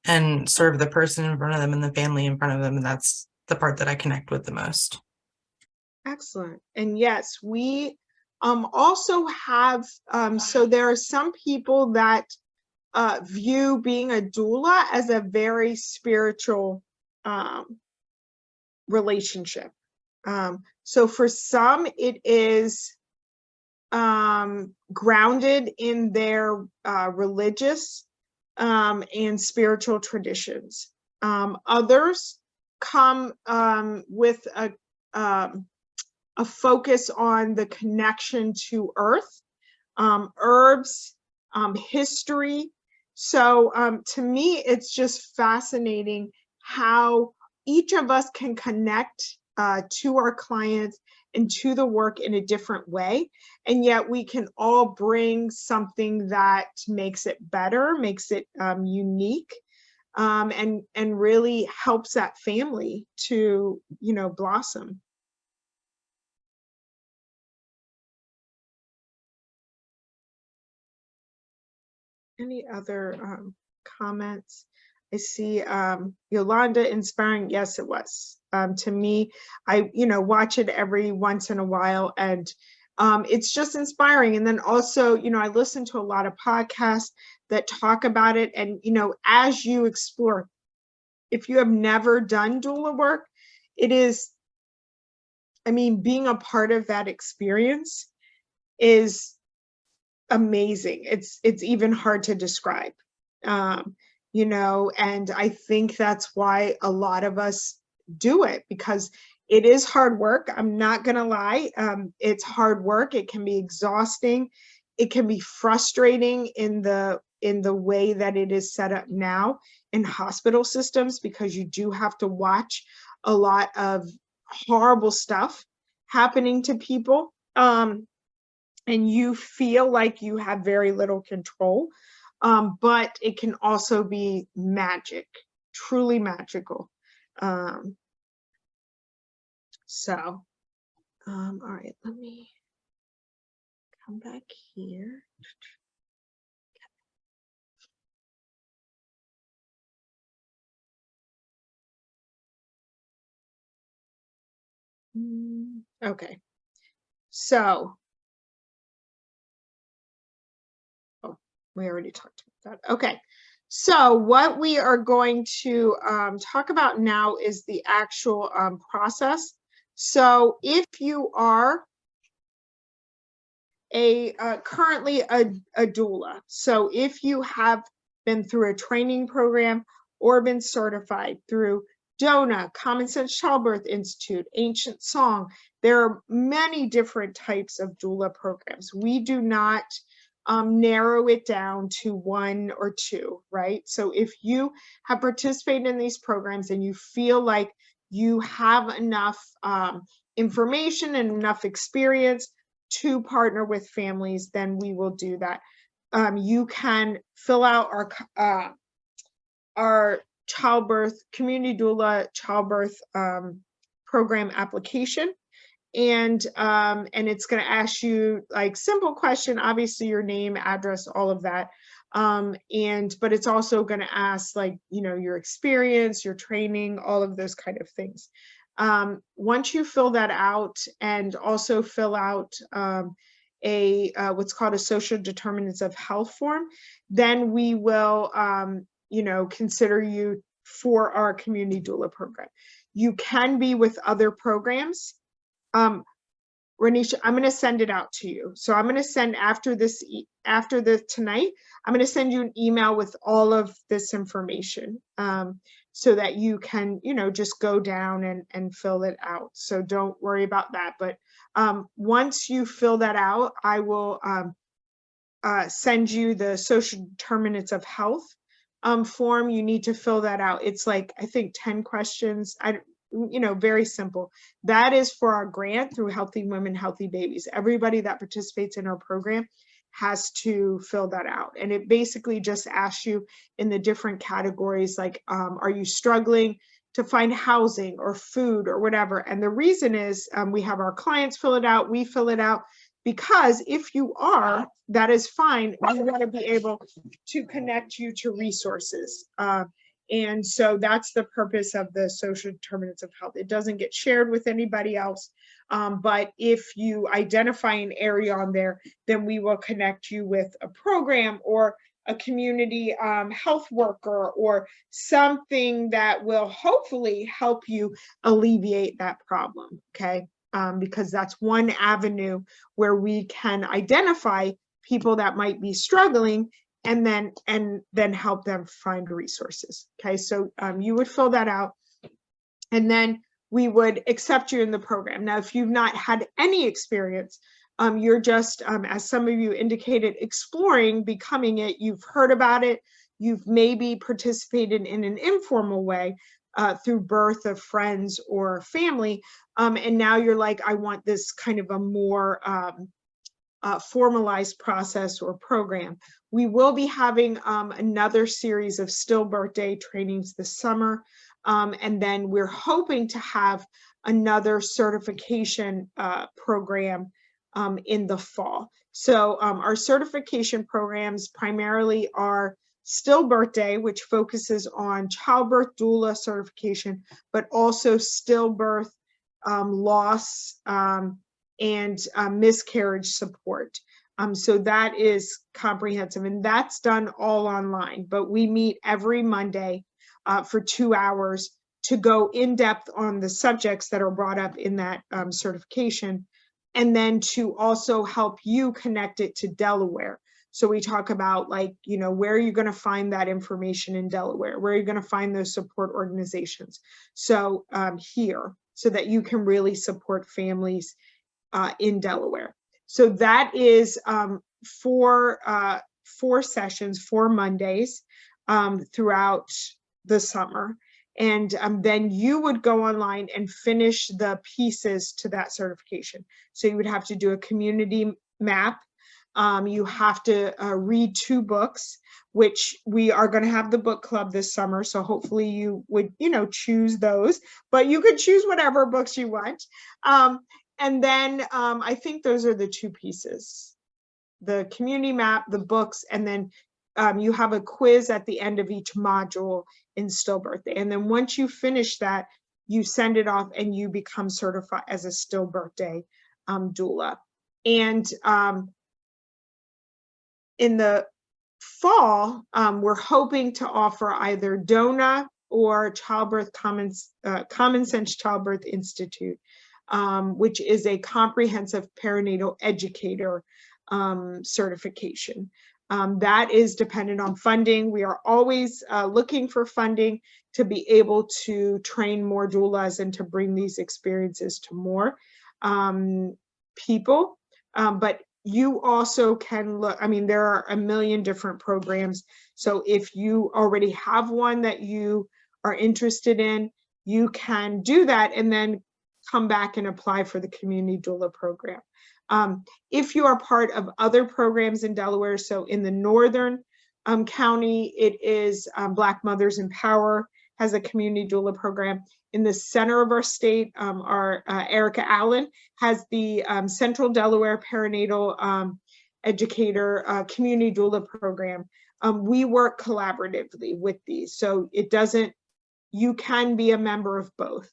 and serve the person in front of them and the family in front of them. And that's the part that I connect with the most. Excellent. And yes, we also have, so there are some people that view being a doula as a very spiritual relationship. So for some, it is grounded in their religious and spiritual traditions. Others come with a focus on the connection to earth, herbs, history. So to me, it's just fascinating how each of us can connect to our clients and to the work in a different way. And yet we can all bring something that makes it better, makes it unique, and really helps that family to, blossom. Any other comments? I see Yolanda inspiring. Yes, it was. To me, I watch it every once in a while, and it's just inspiring. And then also, I listen to a lot of podcasts that talk about it. And as you explore, if you have never done doula work, it is, being a part of that experience is amazing. It's even hard to describe. And I think that's why a lot of us do it, because it is hard work. I'm not gonna lie. It's hard work. It can be exhausting. It can be frustrating in the way that it is set up now in hospital systems, because you do have to watch a lot of horrible stuff happening to people. And you feel like you have very little control. But it can also be magic, truly magical. All right, let me come back here. Okay, so, we already talked about that. Okay, so what we are going to talk about now is the actual process. So if you are currently a doula, so if you have been through a training program or been certified through DONA, Common Sense Childbirth Institute, Ancient Song, there are many different types of doula programs. We do not narrow it down to one or two, right? So if you have participated in these programs and you feel like you have enough information and enough experience to partner with families, then we will do that. You can fill out our childbirth, community doula childbirth program application. And it's going to ask you like simple question, obviously your name, address, all of that. But it's also going to ask like, your experience, your training, all of those kind of things. Once you fill that out and also fill out what's called a social determinants of health form, then we will, consider you for our community doula program. You can be with other programs. Renisha, I'm going to send it out to you. So I'm going to send after tonight, I'm going to send you an email with all of this information so that you can, just go down and fill it out. So don't worry about that. But once you fill that out, I will send you the social determinants of health form. You need to fill that out. It's like, I think 10 questions. Very simple. That is for our grant through Healthy Women, Healthy Babies. Everybody that participates in our program has to fill that out. And it basically just asks you in the different categories, like, are you struggling to find housing or food or whatever? And the reason is we have our clients fill it out, we fill it out because if you are, that is fine. We want to be able to connect you to resources. And so that's the purpose of the social determinants of health. It doesn't get shared with anybody else. But if you identify an area on there, then we will connect you with a program or a community health worker or something that will hopefully help you alleviate that problem, okay? Because that's one avenue where we can identify people that might be struggling and then help them find resources, okay? So you would fill that out, and then we would accept you in the program. Now, if you've not had any experience, you're just, as some of you indicated, exploring becoming it. You've heard about it. You've maybe participated in an informal way through birth of friends or family. And now you're like, I want this kind of a more formalized process or program. We will be having another series of stillbirth day trainings this summer. And then we're hoping to have another certification program in the fall. So our certification programs primarily are stillbirth day, which focuses on childbirth doula certification, but also stillbirth, loss, and miscarriage support. So that is comprehensive, and that's done all online, but we meet every Monday for 2 hours to go in depth on the subjects that are brought up in that certification, and then to also help you connect it to Delaware. So we talk about, like, you know, where are you going to find that information in Delaware? Where are you going to find those support organizations? So here, so that you can really support families in Delaware. So that is 4 sessions, 4 Mondays throughout the summer. And then you would go online and finish the pieces to that certification. So you would have to do a community map. You have to read 2 books, which we are going to have the book club this summer. So hopefully you would, you know, choose those, but you could choose whatever books you want. And then I think those are the 2 pieces, the community map, the books, and then you have a quiz at the end of each module in stillbirth day. And then once you finish that, you send it off and you become certified as a stillbirth day doula. And in the fall, we're hoping to offer either DONA or Childbirth Common Sense Childbirth Institute, which is a comprehensive perinatal educator certification. That is dependent on funding. We are always looking for funding to be able to train more doulas and to bring these experiences to more people. But you also can look, I mean, there are a million different programs. So if you already have one that you are interested in, you can do that and then come back and apply for the community doula program. If you are part of other programs in Delaware, so in the northern county, it is Black Mothers in Power has a community doula program. In the center of our state, our Erica Allen has the Central Delaware Perinatal Educator Community Doula program. We work collaboratively with these, so it doesn't, you can be a member of both.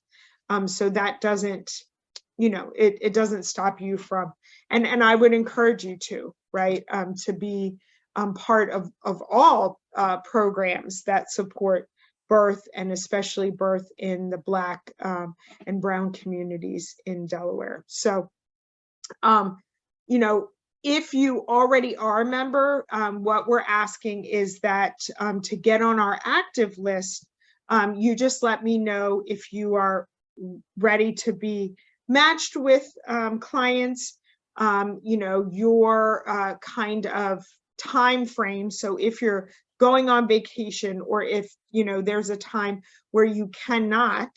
So that doesn't, you know, it doesn't stop you from, and I would encourage you to, right, to be part of all programs that support birth, and especially birth in the Black and Brown communities in Delaware. So, you know, if you already are a member, what we're asking is that to get on our active list, you just let me know if you are ready to be matched with clients, you know, your kind of time frame. So if you're going on vacation, or if, you know, there's a time where you cannot,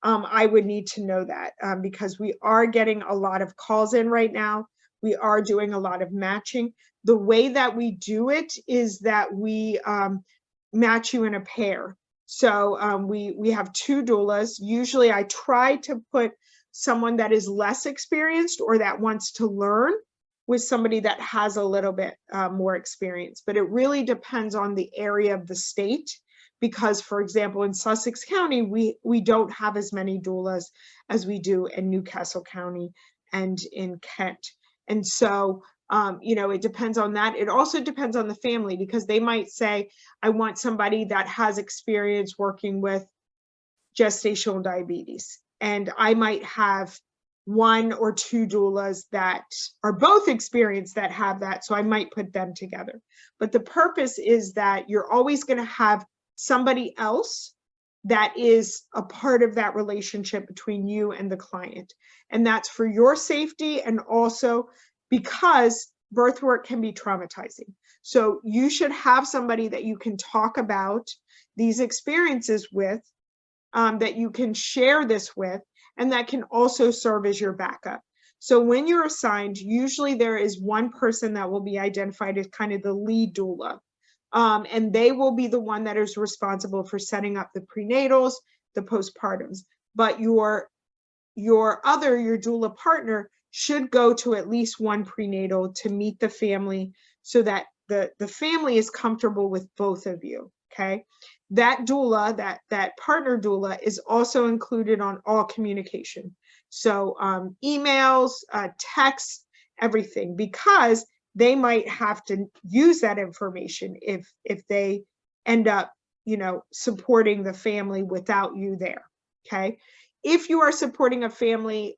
I would need to know that because we are getting a lot of calls in right now. We are doing a lot of matching. The way that we do it is that we match you in a pair. So we have 2 doulas. Usually I try to put someone that is less experienced or that wants to learn with somebody that has a little bit more experience, but it really depends on the area of the state. Because, for example, in Sussex County, we don't have as many doulas as we do in Newcastle County and in Kent. And so, you know, it depends on that. It also depends on the family, because they might say, I want somebody that has experience working with gestational diabetes. And I might have 1 or 2 doulas that are both experienced that have that. So I might put them together. But the purpose is that you're always going to have somebody else that is a part of that relationship between you and the client. And that's for your safety, and also because birth work can be traumatizing. So you should have somebody that you can talk about these experiences with, that you can share this with, and that can also serve as your backup. So when you're assigned, usually there is one person that will be identified as kind of the lead doula. And they will be the one that is responsible for setting up the prenatals, the postpartums. But your doula partner should go to at least one prenatal to meet the family, so that the family is comfortable with both of you, okay? That doula, that partner doula, is also included on all communication. So emails, texts, everything, because they might have to use that information if they end up, you know, supporting the family without you there, okay? If you are supporting a family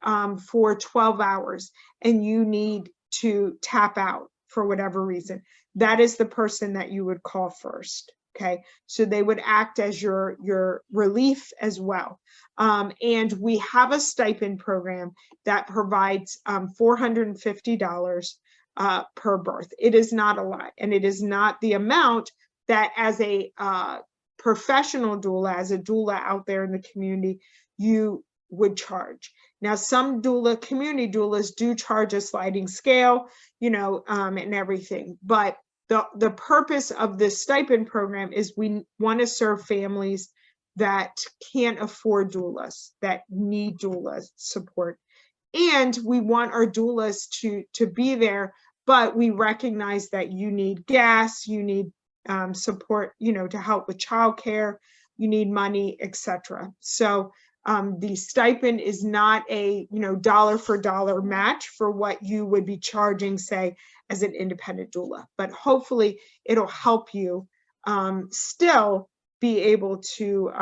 for 12 hours and you need to tap out for whatever reason, that is the person that you would call first, okay? So they would act as your relief as well. And we have a stipend program that provides $450 per birth. It is not a lot, and it is not the amount that as a professional doula, as a doula out there in the community, you would charge. Now, some community doulas do charge a sliding scale, you know, and everything. But the purpose of this stipend program is we want to serve families that can't afford doulas, that need doula support. And we want our doulas to be there, but we recognize that you need gas, you need support, you know, to help with childcare, you need money, etc. So the stipend is not a, you know, dollar for dollar match for what you would be charging, say, as an independent doula. But hopefully it'll help you still be able to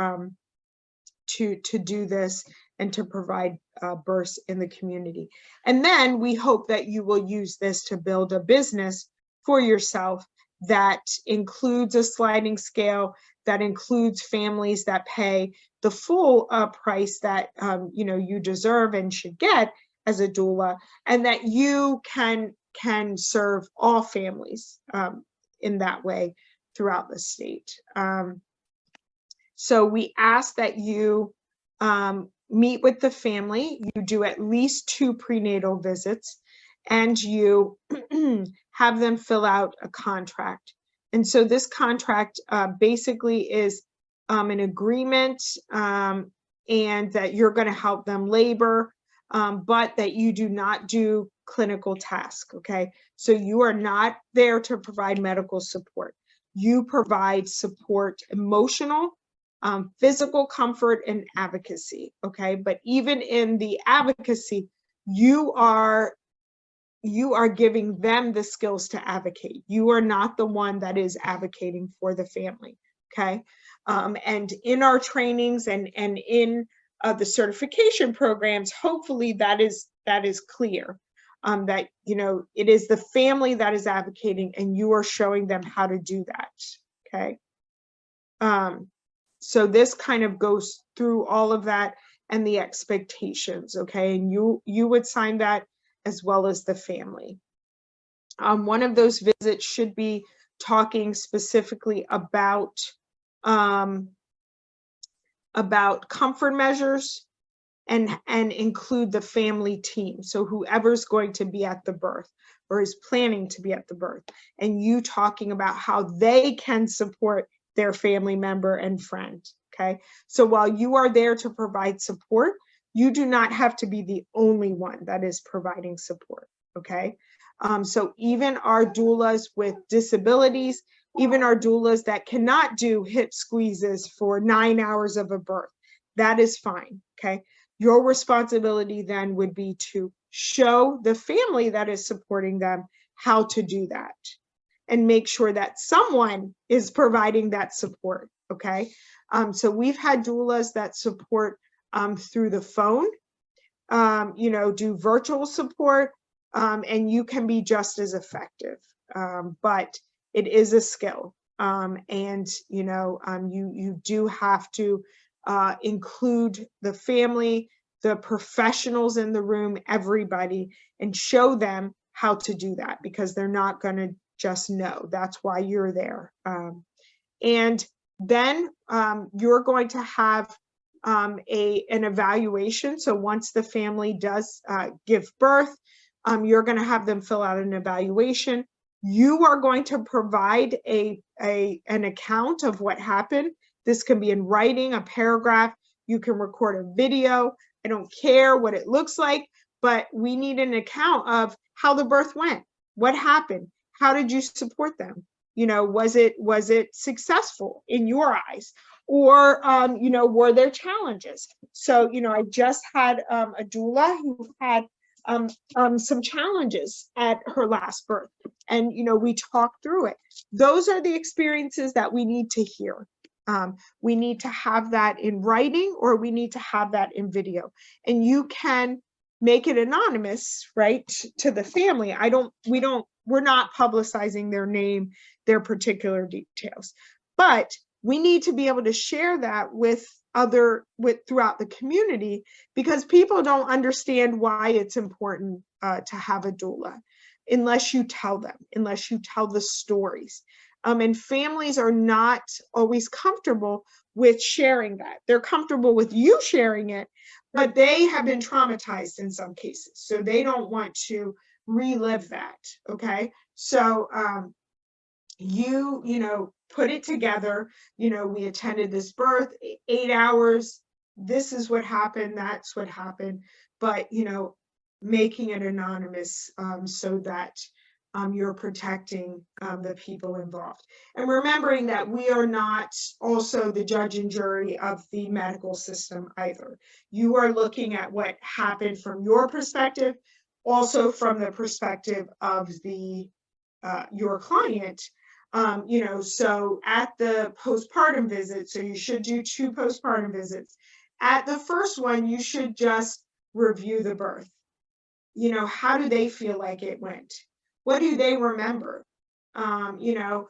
do this and to provide births in the community. And then we hope that you will use this to build a business for yourself that includes a sliding scale, that includes families that pay the full price that you know, you deserve and should get as a doula, and that you can serve all families in that way throughout the state. So we ask that you meet with the family, you do at least 2 prenatal visits, and you have them fill out a contract. And so this contract basically is an agreement, and that you're going to help them labor, but that you do not do clinical tasks, okay? So you are not there to provide medical support. You provide support, emotional, physical comfort, and advocacy, okay? But even in the advocacy, you are giving them the skills to advocate. You are not the one that is advocating for the family, okay? And in our trainings and in the certification programs, hopefully that is clear, that, you know, it is the family that is advocating and you are showing them how to do that, okay? So this kind of goes through all of that and the expectations, okay? And you would sign that as well as the family. One of those visits should be talking specifically about comfort measures and include the family team. So whoever's going to be at the birth or is planning to be at the birth, and you talking about how they can support their family member and friend, okay? So while you are there to provide support, you do not have to be the only one that is providing support, okay? So even our doulas with disabilities, even our doulas that cannot do hip squeezes for 9 hours of a birth, that is fine, okay? Your responsibility then would be to show the family that is supporting them how to do that and make sure that someone is providing that support, okay? So we've had doulas that support through the phone, you know, do virtual support, and you can be just as effective, but it is a skill. And, you know, you do have to include the family, the professionals in the room, everybody, and show them how to do that, because they're not going to just know. That's why you're there. And then you're going to have an evaluation. So once the family does give birth, you're going to have them fill out an evaluation. You are going to provide an account of what happened. This can be in writing, a paragraph. You can record a video. I don't care what it looks like, but we need an account of how the birth went. What happened? How did you support them? You know, was it successful in your eyes? Or, you know, were there challenges? So, you know, I just had a doula who had some challenges at her last birth. And, you know, we talked through it. Those are the experiences that we need to hear. We need to have that in writing, or we need to have that in video. And you can make it anonymous, right, to the family. We're not publicizing their name, their particular details, but we need to be able to share that with throughout the community, because people don't understand why it's important to have a doula unless you tell them, unless you tell the stories. And families are not always comfortable with sharing that. They're comfortable with you sharing it, but they have been traumatized in some cases. So they don't want to relive that, okay? So you know, put it together. You know, we attended this birth, 8 hours. This is what happened, that's what happened. But, you know, making it anonymous so that you're protecting the people involved. And remembering that we are not also the judge and jury of the medical system either. You are looking at what happened from your perspective, also from the perspective of the your client. You know, so at the postpartum visit, so you should do 2 postpartum visits. At the first one, you should just review the birth. You know, how do they feel like it went? What do they remember? You know,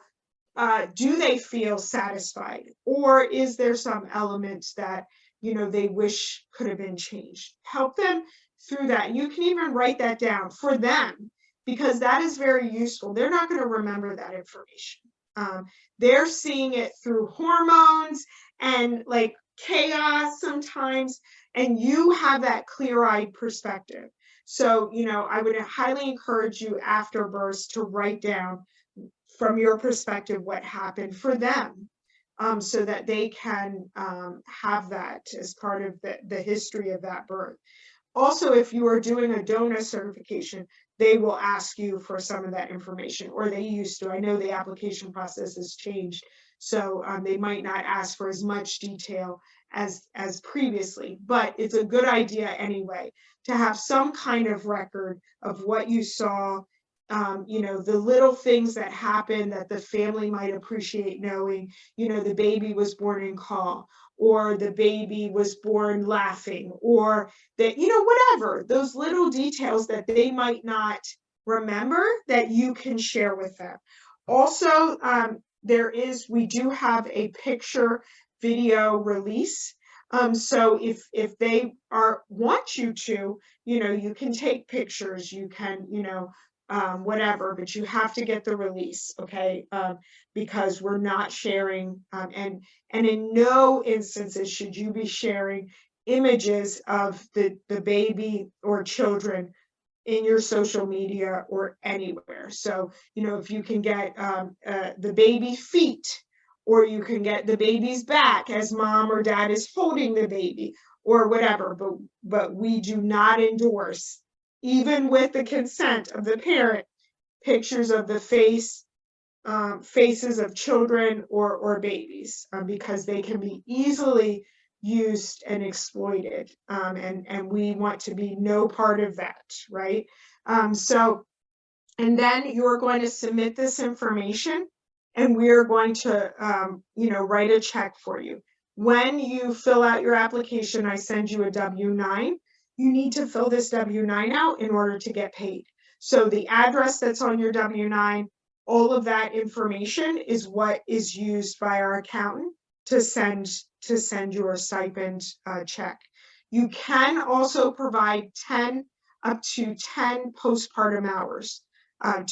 do they feel satisfied? Or is there some elements that, you know, they wish could have been changed? Help them through that. You can even write that down for them, because that is very useful. They're not going to remember that information. They're seeing it through hormones and like chaos sometimes, and you have that clear-eyed perspective. So, you know, I would highly encourage you after birth to write down from your perspective what happened for them, so that they can have that as part of the history of that birth. Also, if you are doing a donor certification, they will ask you for some of that information, or they used to. I know the application process has changed, so they might not ask for as much detail as previously, but it's a good idea anyway to have some kind of record of what you saw, you know, the little things that happen that the family might appreciate knowing. You know, the baby was born in call, or the baby was born laughing, or that, you know, whatever, those little details that they might not remember that you can share with them. Also, we do have a picture video release. So if they want you to, you know, you can take pictures, you can, you know, whatever, but you have to get the release, okay? Because we're not sharing, and in no instances should you be sharing images of the baby or children in your social media or anywhere. So, you know, if you can get the baby feet, or you can get the baby's back as mom or dad is holding the baby, or whatever, but we do not endorse, even with the consent of the parent, pictures of the faces of children or babies, because they can be easily used and exploited. And we want to be no part of that, right? And then you're going to submit this information, and we're going to, write a check for you. When you fill out your application, I send you a W-9. You need to fill this W-9 out in order to get paid. So the address that's on your W-9, all of that information is what is used by our accountant to send your stipend check. You can also provide up to 10 postpartum hours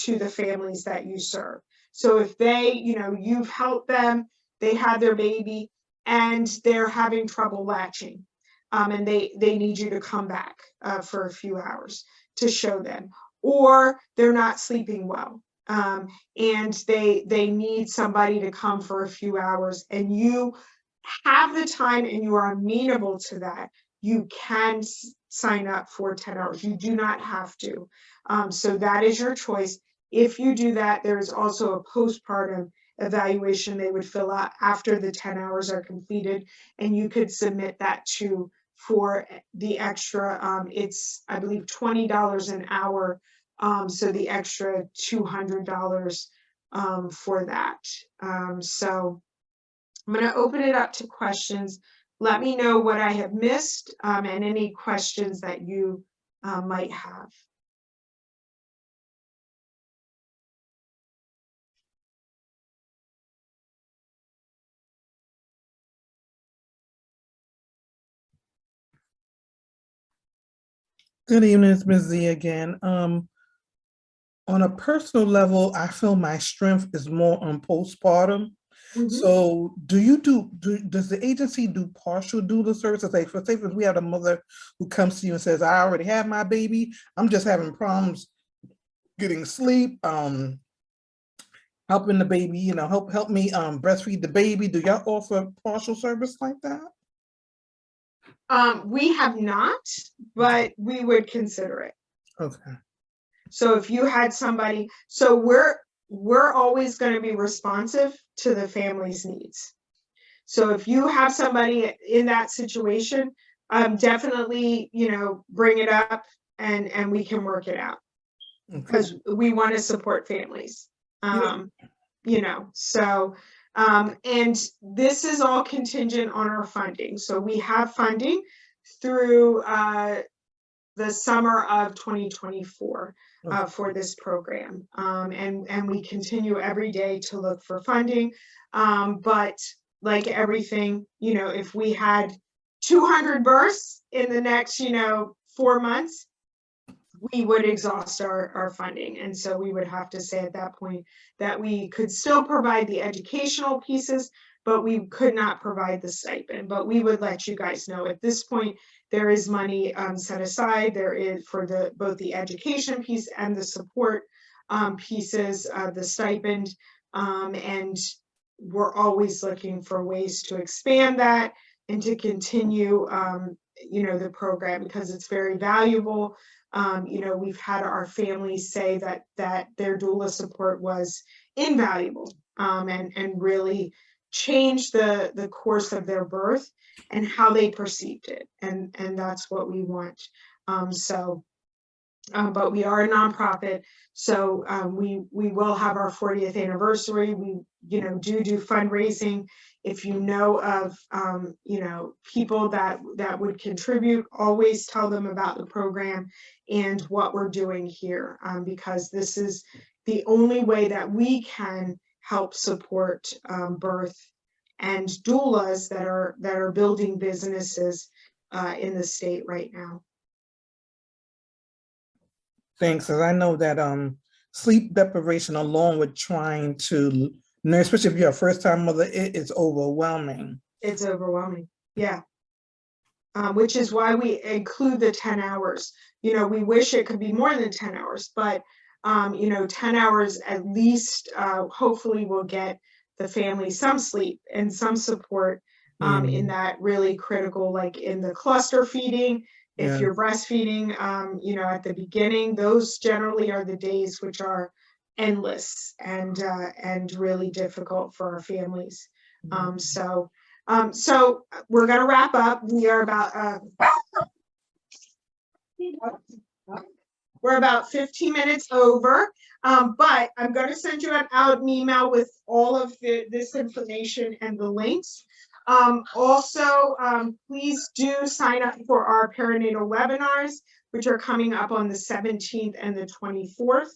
to the families that you serve. So if they, you've helped them, they had their baby and they're having trouble latching, and they need you to come back for a few hours to show them, or they're not sleeping well, and they need somebody to come for a few hours, and you have the time and you are amenable to that, you can sign up for 10 hours. You do not have to. So that is your choice. If you do that, there is also a postpartum evaluation they would fill out after the 10 hours are completed, and you could submit that too for the extra. It's, I believe, $20 an hour, so the extra $200 for that. So I'm going to open it up to questions. Let me know what I have missed, and any questions that you might have. Good evening, it's Ms. Z again. On a personal level, I feel my strength is more on postpartum. So does the agency do partial doula services? Like, for say, if we have a mother who comes to you and says, I already have my baby, I'm just having problems getting sleep, helping the baby, help me breastfeed the baby. Do y'all offer partial service like that? We have not, but we would consider it. Okay. So if you had somebody, so we're always going to be responsive to the family's needs. So if you have somebody in that situation, definitely, bring it up and we can work it out, because we want to support families. And this is all contingent on our funding. So we have funding through the summer of 2024 for this program. And we continue every day to look for funding. But like everything, if we had 200 births in the next, 4 months, we would exhaust our funding. And so we would have to say at that point that we could still provide the educational pieces, but we could not provide the stipend. But we would let you guys know at this point, there is money set aside. There is for both the education piece and the support pieces, the stipend. And we're always looking for ways to expand that and to continue, the program, because it's very valuable. We've had our families say that their doula support was invaluable, and really changed the course of their birth and how they perceived it. And that's what we want. But we are a nonprofit, so we will have our 40th anniversary. We do fundraising. If you know of people that would contribute, always tell them about the program and what we're doing here, because this is the only way that we can help support birth and doulas that are building businesses in the state right now. Thanks, because I know that sleep deprivation, along with trying to nurse, especially if you're a first-time mother, it is overwhelming. It's overwhelming, yeah. Which is why we include the 10 hours. We wish it could be more than 10 hours, but 10 hours at least, hopefully will get the family some sleep and some support in that really critical, like in the cluster feeding. If you're breastfeeding, at the beginning, those generally are the days which are endless and really difficult for our families. So we're going to wrap up. We are about we're about 15 minutes over, but I'm going to send you out an email with all of this information and the links. Also, please do sign up for our perinatal webinars, which are coming up on the 17th and the 24th.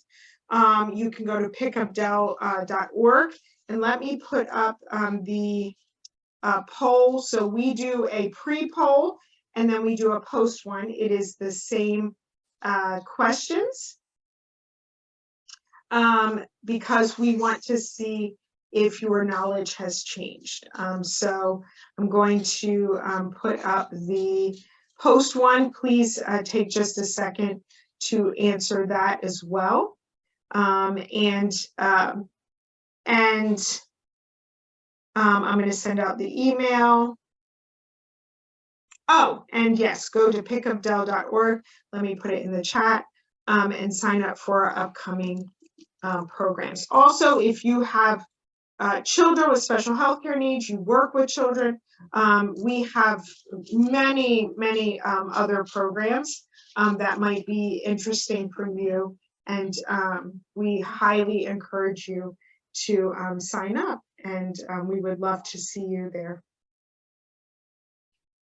You can go to pickupdel.org, and let me put up the poll. So we do a pre-poll and then we do a post one. It is the same questions because we want to see if your knowledge has changed. So I'm going to put up the post one. Please take just a second to answer that as well. I'm going to send out the email. Oh, and yes, go to pickupdel.org. Let me put it in the chat and sign up for our upcoming programs. Also, if you have children with special health care needs, you work with children, we have many other programs that might be interesting for you. And we highly encourage you to sign up, and we would love to see you there.